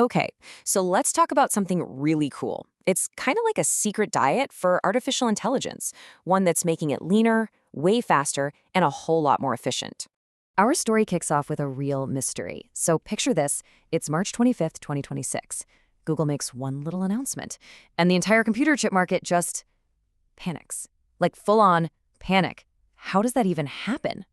Okay, so let's talk about something really cool. It's kind of like a secret diet for artificial intelligence, one that's making it leaner, way faster, and a whole lot more efficient. Our story kicks off with a real mystery. So picture this, it's March 25th, 2026. Google makes one little announcement, and the entire computer chip market just panics. Like full-on panic. How does that even happen?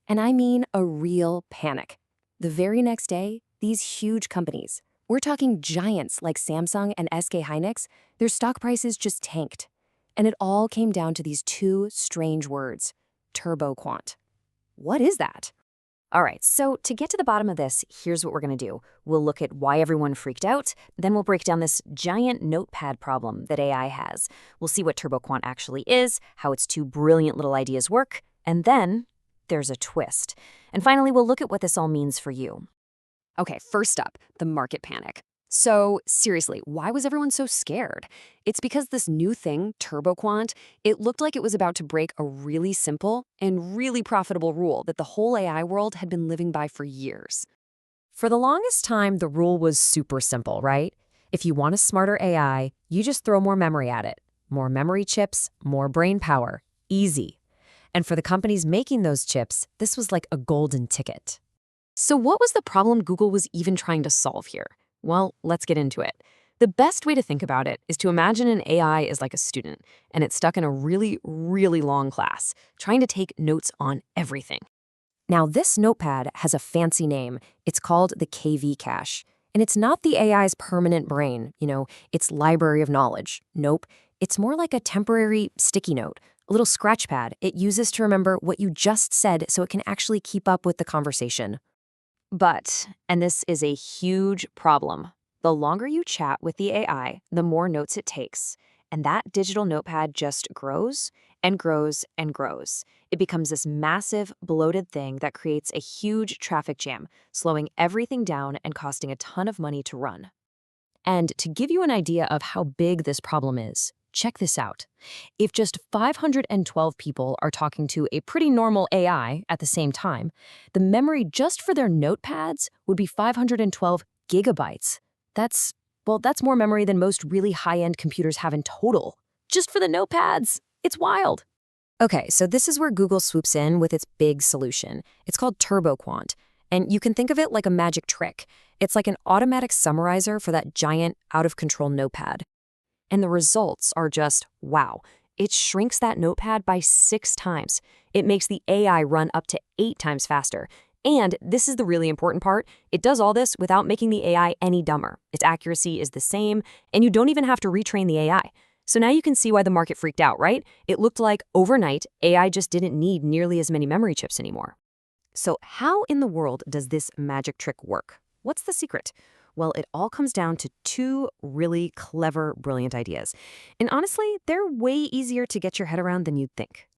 And I mean a real panic. The very next day, these huge companies, we're talking giants like Samsung and SK Hynix, their stock prices just tanked. And it all came down to these two strange words, TurboQuant. What is that? All right, so to get to the bottom of this, here's what we're going to do. We'll look at why everyone freaked out, then we'll break down this giant notepad problem that AI has. We'll see what TurboQuant actually is, how its two brilliant little ideas work, and then there's a twist. And finally, we'll look at what this all means for you. Okay, first up, the market panic. So seriously, why was everyone so scared? It's because this new thing, TurboQuant, it looked like it was about to break a really simple and really profitable rule that the whole AI world had been living by for years. For the longest time, the rule was super simple, right? If you want a smarter AI, you just throw more memory at it. More memory chips, more brain power. Easy. And for the companies making those chips, this was like a golden ticket. So what was the problem Google was even trying to solve here? Well, let's get into it. The best way to think about it is to imagine an AI is like a student, and it's stuck in a really, really long class, trying to take notes on everything. Now, this notepad has a fancy name. It's called the KV cache. And it's not the AI's permanent brain, its library of knowledge. Nope. It's more like a temporary sticky note, a little scratch pad it uses to remember what you just said so it can actually keep up with the conversation. But, and this is a huge problem, the longer you chat with the AI, the more notes it takes. And that digital notepad just grows and grows and grows. It becomes this massive, bloated thing that creates a huge traffic jam, slowing everything down and costing a ton of money to run. And to give you an idea of how big this problem is, check this out. If just 512 people are talking to a pretty normal AI at the same time, the memory just for their notepads would be 512 gigabytes. That's more memory than most really high-end computers have in total, just for the notepads. It's wild. Okay, so this is where Google swoops in with its big solution. It's called TurboQuant, and you can think of it like a magic trick. It's like an automatic summarizer for that giant, out-of-control notepad. And the results are just, wow. It shrinks that notepad by 6 times. It makes the AI run up to 8 times faster. And this is the really important part. It does all this without making the AI any dumber. Its accuracy is the same, and you don't even have to retrain the AI. So now you can see why the market freaked out, right? It looked like overnight, AI just didn't need nearly as many memory chips anymore. So how in the world does this magic trick work? What's the secret? Well, it all comes down to 2 really clever, brilliant ideas. And honestly, they're way easier to get your head around than you'd think.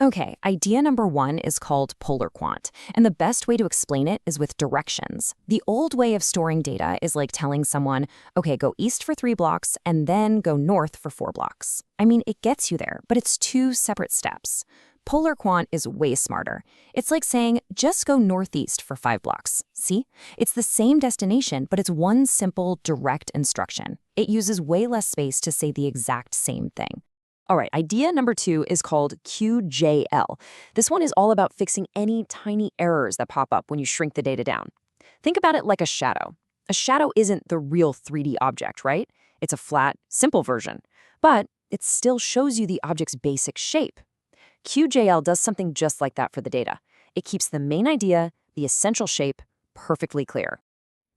Okay, idea number 1 is called PolarQuant, and the best way to explain it is with directions. The old way of storing data is like telling someone, okay, go east for 3 blocks and then go north for 4 blocks. I mean, it gets you there, but it's 2 separate steps. PolarQuant is way smarter. It's like saying, just go northeast for 5 blocks. See? It's the same destination, but it's one simple, direct instruction. It uses way less space to say the exact same thing. All right, idea number 2 is called QJL. This one is all about fixing any tiny errors that pop up when you shrink the data down. Think about it like a shadow. A shadow isn't the real 3D object, right? It's a flat, simple version. But it still shows you the object's basic shape. QJL does something just like that for the data. It keeps the main idea, the essential shape, perfectly clear.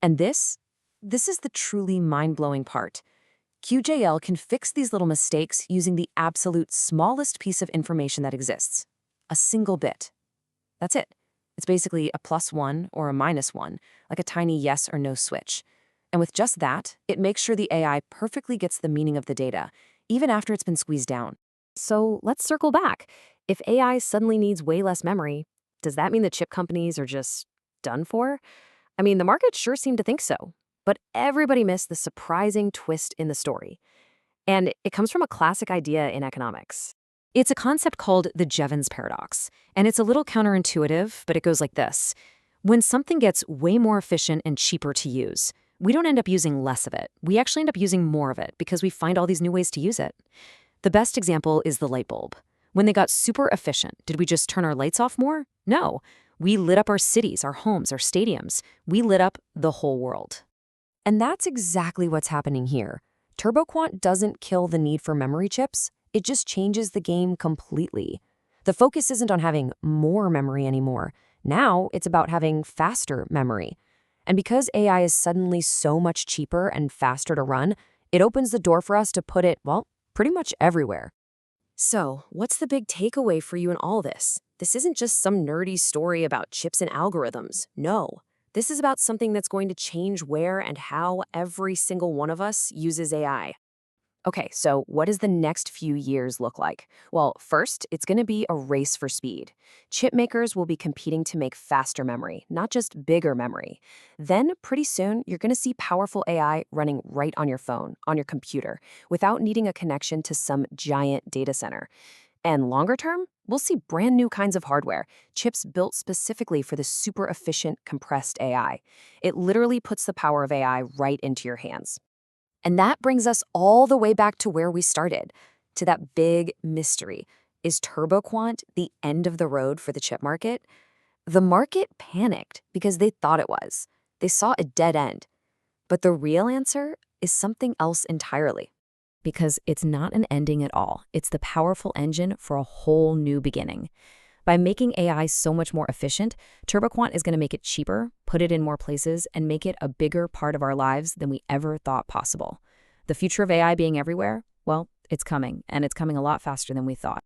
And this is the truly mind-blowing part. QJL can fix these little mistakes using the absolute smallest piece of information that exists. A single bit. That's it. It's basically a +1 or a -1, like a tiny yes or no switch. And with just that, it makes sure the AI perfectly gets the meaning of the data, even after it's been squeezed down. So let's circle back. If AI suddenly needs way less memory, does that mean the chip companies are just done for? I mean, the market sure seemed to think so. But everybody missed the surprising twist in the story. And it comes from a classic idea in economics. It's a concept called the Jevons paradox. And it's a little counterintuitive, but it goes like this. When something gets way more efficient and cheaper to use, We don't end up using less of it. We actually end up using more of it because we find all these new ways to use it. The best example is the light bulb. When they got super efficient, did we just turn our lights off more? No. We lit up our cities, our homes, our stadiums. We lit up the whole world. And that's exactly what's happening here. TurboQuant doesn't kill the need for memory chips. It just changes the game completely. The focus isn't on having more memory anymore. Now it's about having faster memory. And because AI is suddenly so much cheaper and faster to run, it opens the door for us to put it, well, pretty much everywhere. So, what's the big takeaway for you in all this? This isn't just some nerdy story about chips and algorithms. No. This is about something that's going to change where and how every single one of us uses AI. Okay, so what does the next few years look like? Well, first, it's going to be a race for speed. Chip makers will be competing to make faster memory, not just bigger memory. Then, pretty soon, you're going to see powerful AI running right on your phone, on your computer, without needing a connection to some giant data center. And longer term, we'll see brand new kinds of hardware, chips built specifically for the super efficient, compressed AI. It literally puts the power of AI right into your hands. And that brings us all the way back to where we started, to that big mystery. Is TurboQuant the end of the road for the chip market? The market panicked because they thought it was. They saw a dead end. But the real answer is something else entirely. Because it's not an ending at all. It's the powerful engine for a whole new beginning. By making AI so much more efficient, TurboQuant is going to make it cheaper, put it in more places, and make it a bigger part of our lives than we ever thought possible. The future of AI being everywhere? Well, it's coming, and it's coming a lot faster than we thought.